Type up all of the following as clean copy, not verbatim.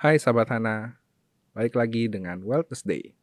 Hai sahabat Hana, balik lagi dengan Wellness Day.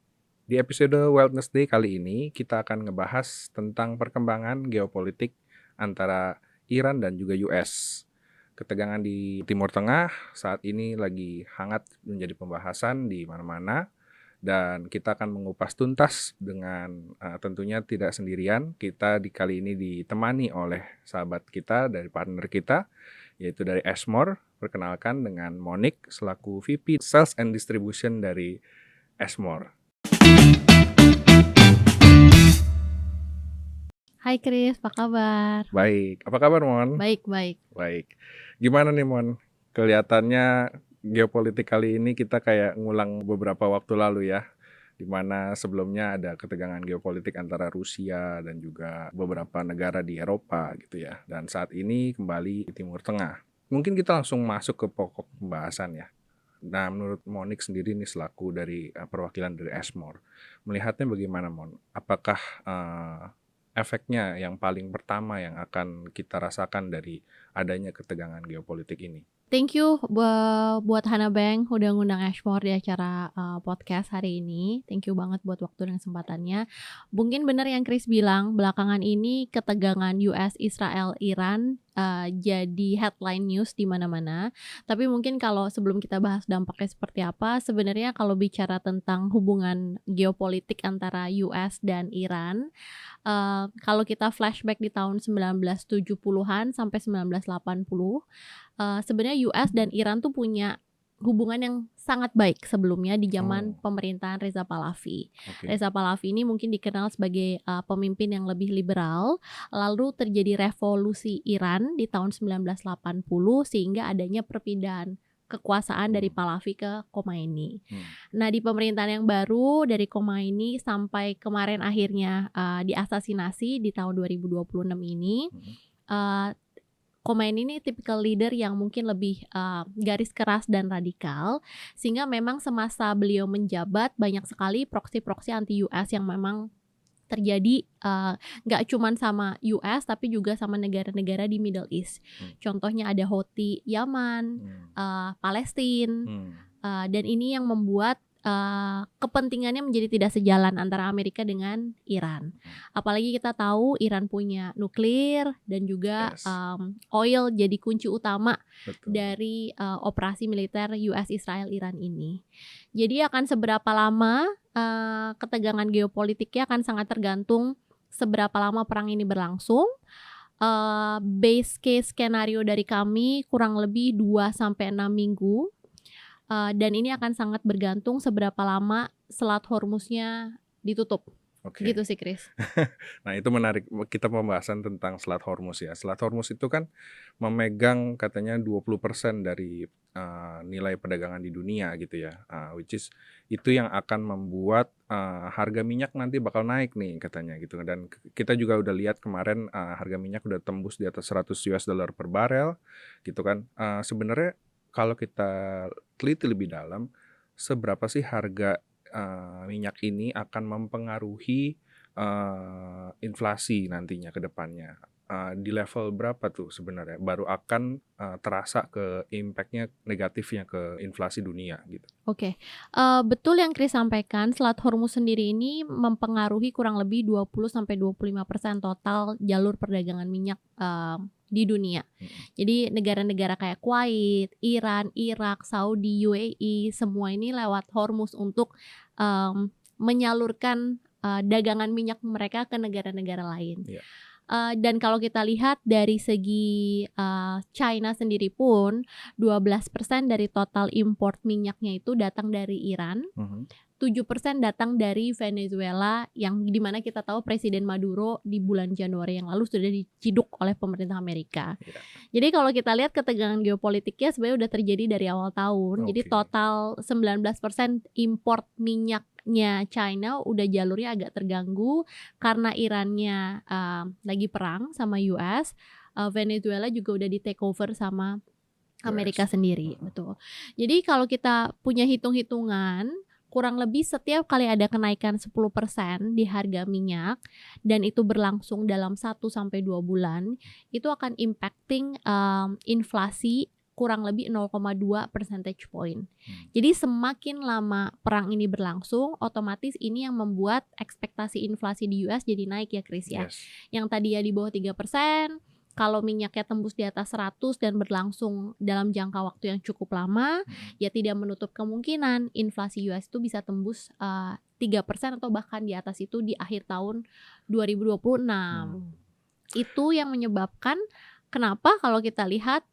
Di episode Wellness Day kali ini kita akan ngebahas tentang perkembangan geopolitik antara Iran dan juga US. Ketegangan di Timur Tengah saat ini lagi hangat menjadi pembahasan di mana-mana dan kita akan mengupas tuntas dengan tentunya tidak sendirian. Kita kali ini ditemani oleh sahabat kita dari partner kita yaitu dari Ashmore. Perkenalkan dengan Monique selaku VP Sales and Distribution dari Ashmore. Hai Chris, apa kabar? Baik, apa kabar Mon? Baik. Gimana nih Mon? Kelihatannya geopolitik kali ini kita kayak ngulang beberapa waktu lalu ya, di mana sebelumnya ada ketegangan geopolitik antara Rusia dan juga beberapa negara di Eropa gitu ya. Dan saat ini kembali di Timur Tengah. Mungkin kita langsung masuk ke pokok pembahasan ya. Nah, menurut Monique sendiri nih selaku dari perwakilan dari Ashmore, melihatnya bagaimana Mon? Apakah efeknya yang paling pertama yang akan kita rasakan dari adanya ketegangan geopolitik ini? Thank you buat Hana Bank udah ngundang Ashmore di acara podcast hari ini. Thank you banget buat waktu dan kesempatannya. Mungkin benar yang Chris bilang, belakangan ini ketegangan US, Israel, Iran jadi headline news di mana-mana. Tapi mungkin kalau sebelum kita bahas dampaknya seperti apa, sebenarnya kalau bicara tentang hubungan geopolitik antara US dan Iran, kalau kita flashback di tahun 1970-an sampai 1980, sebenarnya US dan Iran tuh punya hubungan yang sangat baik sebelumnya di zaman pemerintahan Reza Pahlavi. Oke. Reza Pahlavi ini mungkin dikenal sebagai pemimpin yang lebih liberal. Lalu terjadi revolusi Iran di tahun 1980 sehingga adanya perpindahan kekuasaan dari Pahlavi ke Khomeini. Nah, di pemerintahan yang baru dari Khomeini sampai kemarin akhirnya diasasinasi di tahun 2026 ini, Khomeini ini typical leader yang mungkin lebih garis keras dan radikal, sehingga memang semasa beliau menjabat banyak sekali proksi-proksi anti US yang memang terjadi nggak cuma sama US tapi juga sama negara-negara di Middle East. Contohnya ada Houthi Yaman, Palestina, dan ini yang membuat kepentingannya menjadi tidak sejalan antara Amerika dengan Iran. Apalagi kita tahu Iran punya nuklir dan juga oil jadi kunci utama dari operasi militer US Israel Iran ini. Jadi akan seberapa lama ketegangan geopolitiknya akan sangat tergantung seberapa lama perang ini berlangsung. Base case skenario dari kami kurang lebih 2-6 minggu. Dan ini akan sangat bergantung seberapa lama Selat Hormuznya ditutup. Okay. Gitu sih Chris. Nah itu menarik, kita pembahasan tentang Selat Hormuz ya. Selat Hormuz itu kan memegang katanya 20% dari nilai perdagangan di dunia gitu ya, which is itu yang akan membuat harga minyak nanti bakal naik nih katanya gitu. Dan kita juga udah lihat kemarin harga minyak udah tembus di atas $100 per barel gitu kan. Sebenarnya kalau kita teliti lebih dalam, seberapa sih harga minyak ini akan mempengaruhi inflasi nantinya ke depannya? Di level berapa tuh sebenarnya baru akan terasa ke impact-nya negatifnya ke inflasi dunia gitu? Oke. Betul yang Chris sampaikan, Selat Hormuz sendiri ini mempengaruhi kurang lebih 20-25% total jalur perdagangan minyak di dunia. Jadi negara-negara kayak Kuwait, Iran, Irak, Saudi, UAE, semua ini lewat Hormuz untuk menyalurkan dagangan minyak mereka ke negara-negara lain. Yeah. Dan kalau kita lihat dari segi China sendiri pun 12% dari total import minyaknya itu datang dari Iran. 7% datang dari Venezuela yang dimana kita tahu Presiden Maduro di bulan Januari yang lalu sudah diciduk oleh pemerintah Amerika. Yeah. Jadi kalau kita lihat ketegangan geopolitiknya sebenarnya udah terjadi dari awal tahun. Jadi total 19% import minyaknya China udah jalurnya agak terganggu karena Irannya lagi perang sama US. Venezuela juga udah di take over sama Amerika sendiri, betul. Jadi kalau kita punya hitung-hitungan, kurang lebih setiap kali ada kenaikan 10% di harga minyak dan itu berlangsung dalam 1-2 bulan, itu akan impacting inflasi kurang lebih 0,2 percentage point. Jadi semakin lama perang ini berlangsung, otomatis ini yang membuat ekspektasi inflasi di US jadi naik ya Chris ya. Yes. Yang tadi ya di bawah 3%, kalau minyaknya tembus di atas 100 dan berlangsung dalam jangka waktu yang cukup lama, ya tidak menutup kemungkinan inflasi US itu bisa tembus 3% atau bahkan di atas itu di akhir tahun 2026. Itu yang menyebabkan kenapa kalau kita lihat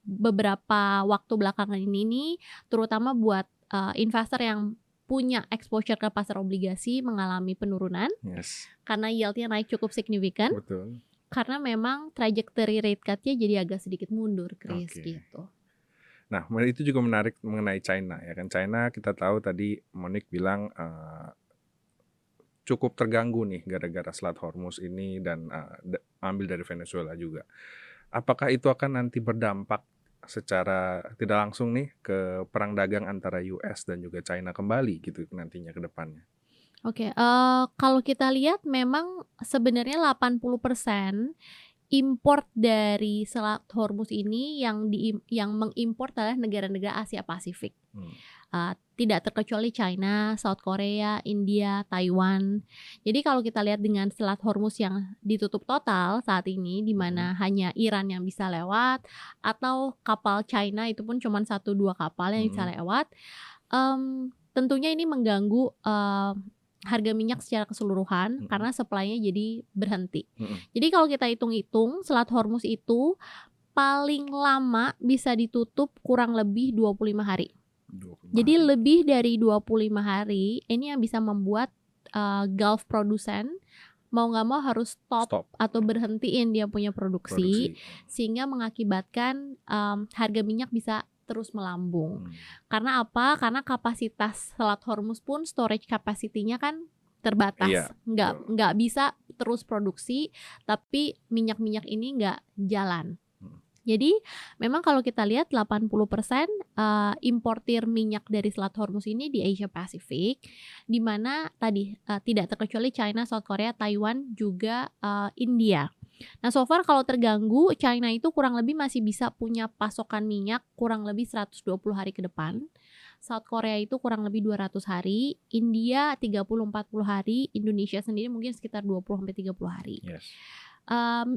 beberapa waktu belakangan ini nih, terutama buat investor yang punya exposure ke pasar obligasi mengalami penurunan Yes. karena yieldnya naik cukup signifikan. Betul. Karena memang trajectory rate cut-nya jadi agak sedikit mundur, Chris, Oke. gitu. Nah, itu juga menarik mengenai China ya kan. China kita tahu tadi Monique bilang cukup terganggu nih gara-gara Selat Hormuz ini dan ambil dari Venezuela juga. Apakah itu akan nanti berdampak secara tidak langsung nih ke perang dagang antara US dan juga China kembali gitu nantinya ke depannya? Oke, kalau kita lihat memang sebenarnya 80% import dari Selat Hormuz ini yang mengimpor adalah negara-negara Asia Pasifik. Tidak terkecuali China, South Korea, India, Taiwan. Jadi kalau kita lihat dengan Selat Hormuz yang ditutup total saat ini, di mana hanya Iran yang bisa lewat, atau kapal China itu pun cuma 1-2 kapal yang bisa lewat, tentunya ini mengganggu harga minyak secara keseluruhan karena supply-nya jadi berhenti. Jadi kalau kita hitung-hitung, Selat Hormuz itu paling lama bisa ditutup kurang lebih 25 hari. Jadi lebih dari 25 hari ini yang bisa membuat Gulf produsen mau nggak mau harus stop atau berhentiin dia punya produksi. Sehingga mengakibatkan harga minyak bisa terus melambung. Karena apa? Karena kapasitas Selat Hormuz pun storage capacity-nya kan terbatas. Iya, Nggak bisa terus produksi, tapi minyak-minyak ini nggak jalan. Jadi memang kalau kita lihat 80% importir minyak dari Selat Hormuz ini di Asia Pasifik, di mana tadi tidak terkecuali China, South Korea, Taiwan, juga India. Nah so far kalau terganggu, China itu kurang lebih masih bisa punya pasokan minyak kurang lebih 120 hari ke depan. South Korea itu kurang lebih 200 hari, India 30-40 hari, Indonesia sendiri mungkin sekitar 20-30 hari. Yes.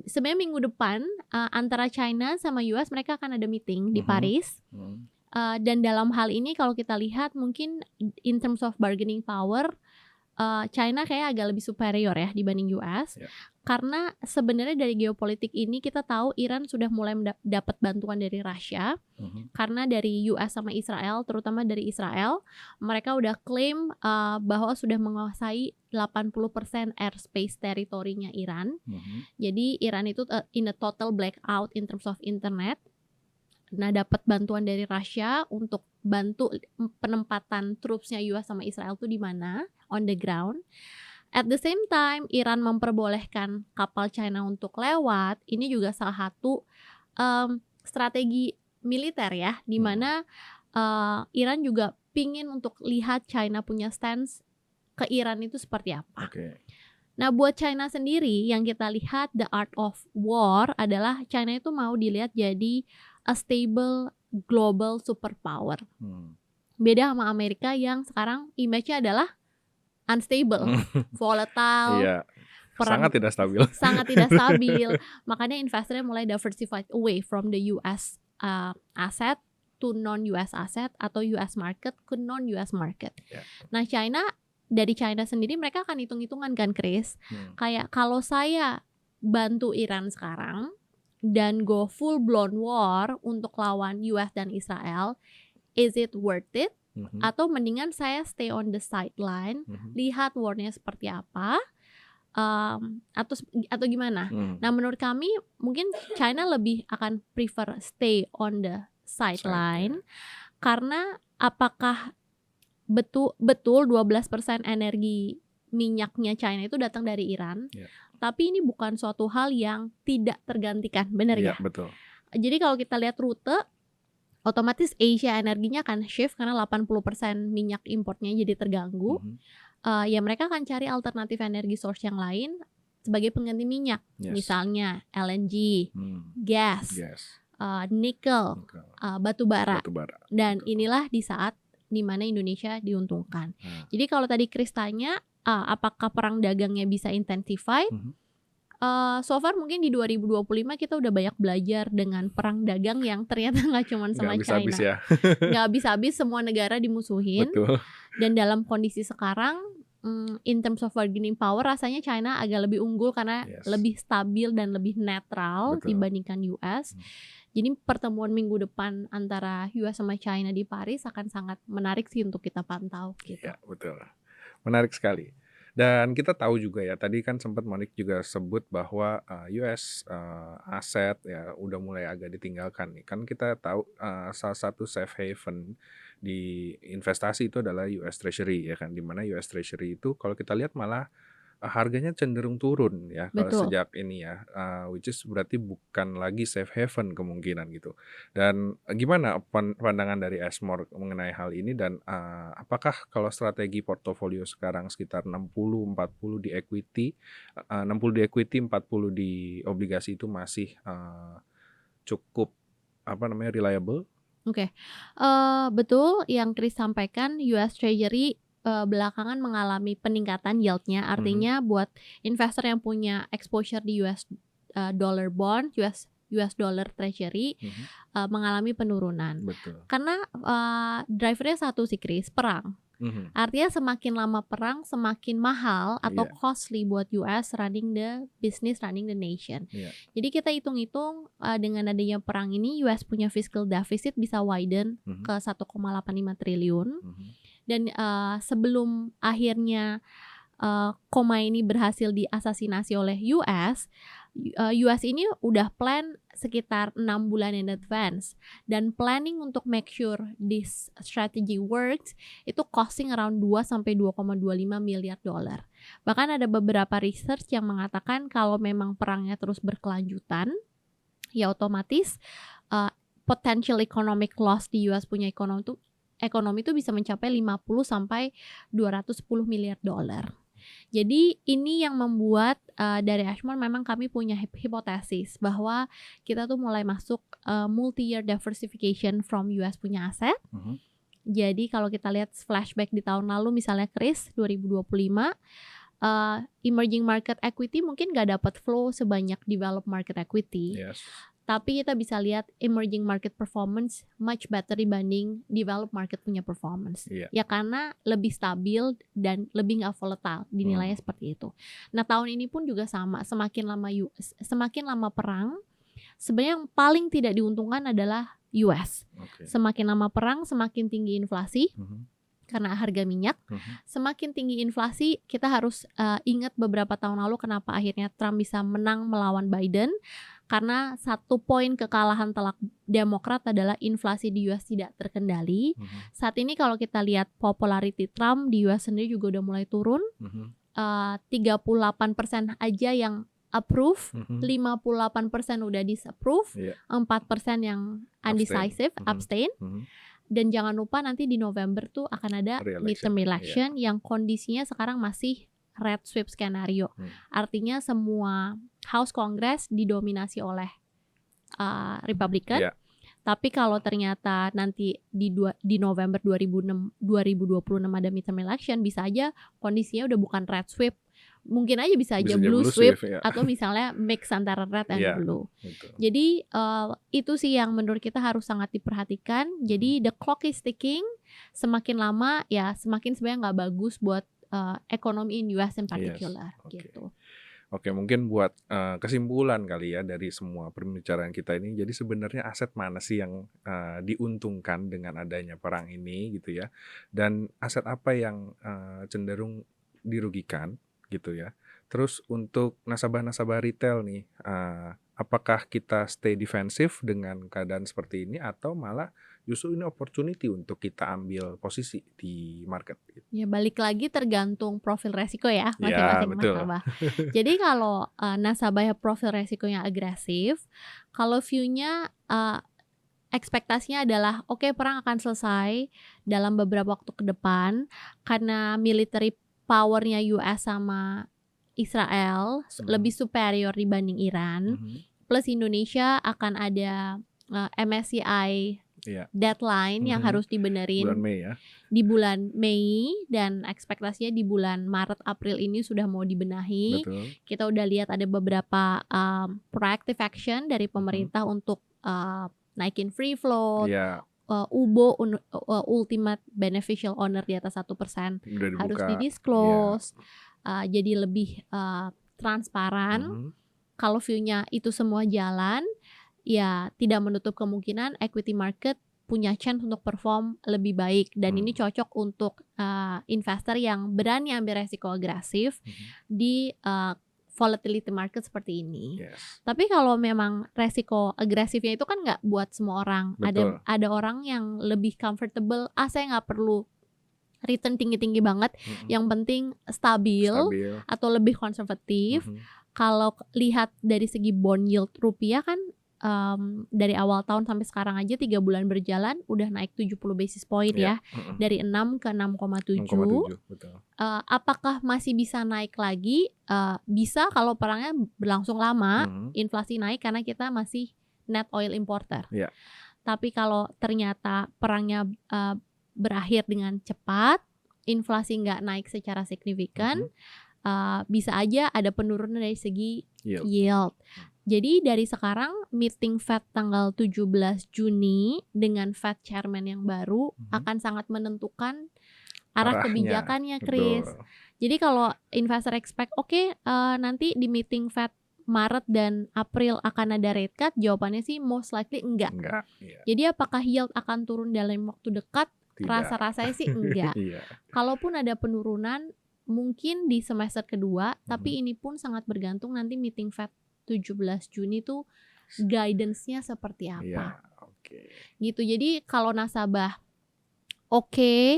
Sebenarnya minggu depan antara China sama US mereka akan ada meeting di Paris. Dan dalam hal ini kalau kita lihat mungkin in terms of bargaining power, China kayak agak lebih superior ya dibanding US. Karena sebenarnya dari geopolitik ini kita tahu Iran sudah mulai dapat bantuan dari Rusia. Karena dari US sama Israel, terutama dari Israel, mereka udah klaim bahwa sudah menguasai 80% airspace teritorinya Iran. Jadi Iran itu in a total blackout in terms of internet. Nah dapat bantuan dari Rusia untuk bantu penempatan troops-nya US sama Israel tuh di mana on the ground. At the same time Iran memperbolehkan kapal China untuk lewat. Ini juga salah satu strategi militer ya, di mana Iran juga pingin untuk lihat China punya stance ke Iran itu seperti apa. Nah buat China sendiri yang kita lihat the art of war adalah China itu mau dilihat jadi a stable global superpower. Beda sama Amerika yang sekarang image-nya adalah unstable, volatile, sangat tidak stabil. Sangat tidak stabil. Makanya investornya mulai diversified away from the US asset to non-US asset atau US market ke non-US market. Nah dari China sendiri mereka akan hitung-hitungan kan Chris. Kayak kalau saya bantu Iran sekarang dan go full blown war untuk lawan US dan Israel, is it worth it? Atau mendingan saya stay on the sideline, lihat warnya seperti apa, atau gimana? Nah menurut kami mungkin China lebih akan prefer stay on the sideline, karena apakah betul 12% energi minyaknya China itu datang dari Iran, tapi ini bukan suatu hal yang tidak tergantikan, benar ya? Betul. Jadi kalau kita lihat rute, otomatis Asia energinya akan shift karena 80% minyak importnya jadi terganggu. Ya mereka akan cari alternatif energi source yang lain sebagai pengganti minyak, misalnya LNG, gas, nikel, batu bara. Dan Betul. inilah di saat di mana Indonesia diuntungkan. Jadi kalau tadi Chris tanya apakah perang dagangnya bisa intensify? So far mungkin di 2025 kita udah banyak belajar dengan perang dagang yang ternyata nggak cuma sama Nggak habis-habis China. ya. Nggak habis-habis, semua negara dimusuhin. Betul. Dan dalam kondisi sekarang, in terms of bargaining power, rasanya China agak lebih unggul karena lebih stabil dan lebih netral dibandingkan US. Jadi pertemuan minggu depan antara US sama China di Paris akan sangat menarik sih untuk kita pantau gitu. Iya, betul. Menarik sekali. Dan kita tahu juga ya, tadi kan sempat Monik juga sebut bahwa US aset ya udah mulai agak ditinggalkan nih. Kan kita tahu salah satu safe haven di investasi itu adalah US Treasury ya kan, dimana US Treasury itu kalau kita lihat malah harganya cenderung turun ya kalau sejak ini ya, which is berarti bukan lagi safe haven kemungkinan gitu. Dan gimana pandangan dari Ashmore mengenai hal ini dan apakah kalau strategi portofolio sekarang sekitar 60-40 di equity, 60 di equity, 40 di obligasi itu masih cukup reliable? Oke. Betul yang Chris sampaikan, US Treasury belakangan mengalami peningkatan yield-nya. Artinya buat investor yang punya exposure di US dollar bond, US dollar treasury mengalami penurunan. Betul. Karena drivernya satu sih Chris, perang. Artinya semakin lama perang, semakin mahal atau costly buat US running the business, running the nation. Jadi kita hitung-hitung dengan adanya perang ini, US punya fiscal deficit bisa widen ke 1,85 triliun. Dan sebelum akhirnya koma ini berhasil diasasinasi oleh US ini udah plan sekitar 6 bulan in advance. Dan planning untuk make sure this strategy works itu costing around 2-2,25 miliar dolar. Bahkan ada beberapa research yang mengatakan kalau memang perangnya terus berkelanjutan, ya otomatis potential economic loss di US punya ekonomi itu bisa mencapai 50 sampai 210 miliar dolar. Jadi ini yang membuat dari Ashmore memang kami punya hipotesis bahwa kita tuh mulai masuk multi-year diversification from US punya aset. Jadi kalau kita lihat flashback di tahun lalu misalnya Chris 2025, emerging market equity mungkin gak dapat flow sebanyak developed market equity. Tapi kita bisa lihat emerging market performance much better dibanding developed market punya performance. Ya karena lebih stabil dan lebih gak volatile dinilainya seperti itu. Nah tahun ini pun juga sama, semakin lama perang, sebenarnya yang paling tidak diuntungkan adalah US. Semakin lama perang, semakin tinggi inflasi. Karena harga minyak, semakin tinggi inflasi, kita harus ingat beberapa tahun lalu kenapa akhirnya Trump bisa menang melawan Biden. Karena satu poin kekalahan telak Demokrat adalah inflasi di US tidak terkendali. Saat ini kalau kita lihat popularity Trump di US sendiri juga udah mulai turun. 38% aja yang approve, 58% udah disapprove, 4% yang undecisive, abstain. Dan jangan lupa nanti di November tuh akan ada midterm election yang kondisinya sekarang masih red sweep skenario. Artinya semua House Congress didominasi oleh Republican. Tapi kalau ternyata nanti di November 2026 ada midterm election, bisa aja kondisinya udah bukan red sweep. Mungkin aja bisa aja blue sweep atau misalnya mix antara red and blue. Jadi itu sih yang menurut kita harus sangat diperhatikan. Jadi the clock is ticking. Semakin lama ya semakin sebenarnya nggak bagus buat ekonomi in US in particular gitu. Oke, mungkin buat kesimpulan kali ya dari semua pembicaraan kita ini. Jadi sebenarnya aset mana sih yang diuntungkan dengan adanya perang ini gitu ya? Dan aset apa yang cenderung dirugikan gitu ya? Terus untuk nasabah-nasabah retail nih, apakah kita stay defensif dengan keadaan seperti ini atau malah justru ini opportunity untuk kita ambil posisi di market gitu. Ya balik lagi tergantung profil resiko ya masing-masing nasabah. Jadi kalau nasabah profil resikonya agresif, kalau view-nya ekspektasinya adalah oke, perang akan selesai dalam beberapa waktu ke depan karena military power-nya US sama Israel lebih superior dibanding Iran. Plus Indonesia akan ada MSCI Iya. deadline yang harus Bulan dibenerin Mei ya. di bulan Mei, dan ekspektasinya di bulan Maret April ini sudah mau dibenahi. Betul. Kita udah lihat ada beberapa proactive action dari pemerintah untuk naikin free float, Iya, UBO ultimate beneficial owner di atas 1% udah harus dibuka. di-disclose, jadi lebih transparan. Kalau view-nya itu semua jalan, ya tidak menutup kemungkinan equity market punya chance untuk perform lebih baik, dan ini cocok untuk investor yang berani ambil resiko agresif di volatility market seperti ini. Yes. Tapi kalau memang resiko agresifnya itu kan nggak buat semua orang. Betul. Ada orang yang lebih comfortable, saya nggak perlu return tinggi-tinggi banget, yang penting stabil atau lebih konservatif. Kalau lihat dari segi bond yield rupiah kan dari awal tahun sampai sekarang aja 3 bulan berjalan udah naik 70 basis point ya, dari 6 ke 6,7. Betul. Apakah masih bisa naik lagi? Bisa kalau perangnya berlangsung lama, inflasi naik karena kita masih net oil importer. Tapi kalau ternyata perangnya berakhir dengan cepat, inflasi nggak naik secara signifikan, bisa aja ada penurunan dari segi yield. Jadi dari sekarang meeting Fed tanggal 17 Juni dengan Fed Chairman yang baru akan sangat menentukan arah kebijakannya, Chris. Betul. Jadi kalau investor expect nanti di meeting Fed Maret dan April akan ada rate cut, jawabannya sih most likely enggak. Iya. Jadi apakah yield akan turun dalam waktu dekat? Rasa-rasanya sih enggak. Kalaupun ada penurunan mungkin di semester kedua, tapi ini pun sangat bergantung nanti meeting Fed 17 Juni tuh guidance-nya seperti apa. Gitu. Jadi kalau nasabah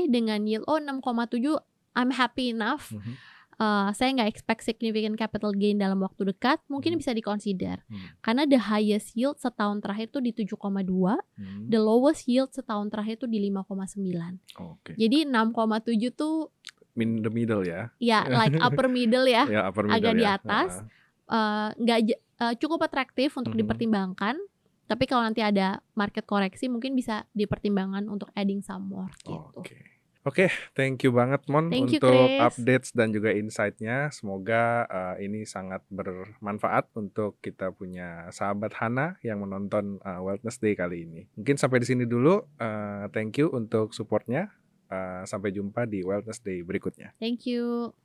dengan yield 6,7, I'm happy enough. Saya nggak expect significant capital gain dalam waktu dekat, mungkin bisa di-consider. Karena the highest yield setahun terakhir tuh di 7,2, the lowest yield setahun terakhir tuh di 5,9. Jadi 6,7 tuh in the middle ya. Ya, like upper middle ya. Upper middle agak di atas. Cukup atraktif untuk dipertimbangkan. Tapi kalau nanti ada market koreksi mungkin bisa dipertimbangkan untuk adding some more gitu. Oke, thank you banget Mon Thank you, untuk Chris. updates dan juga insight-nya. Semoga ini sangat bermanfaat untuk kita punya sahabat Hana yang menonton Wellness Day kali ini. Mungkin sampai di sini dulu. Thank you untuk supportnya. Sampai jumpa di Wellness Day berikutnya. Thank you.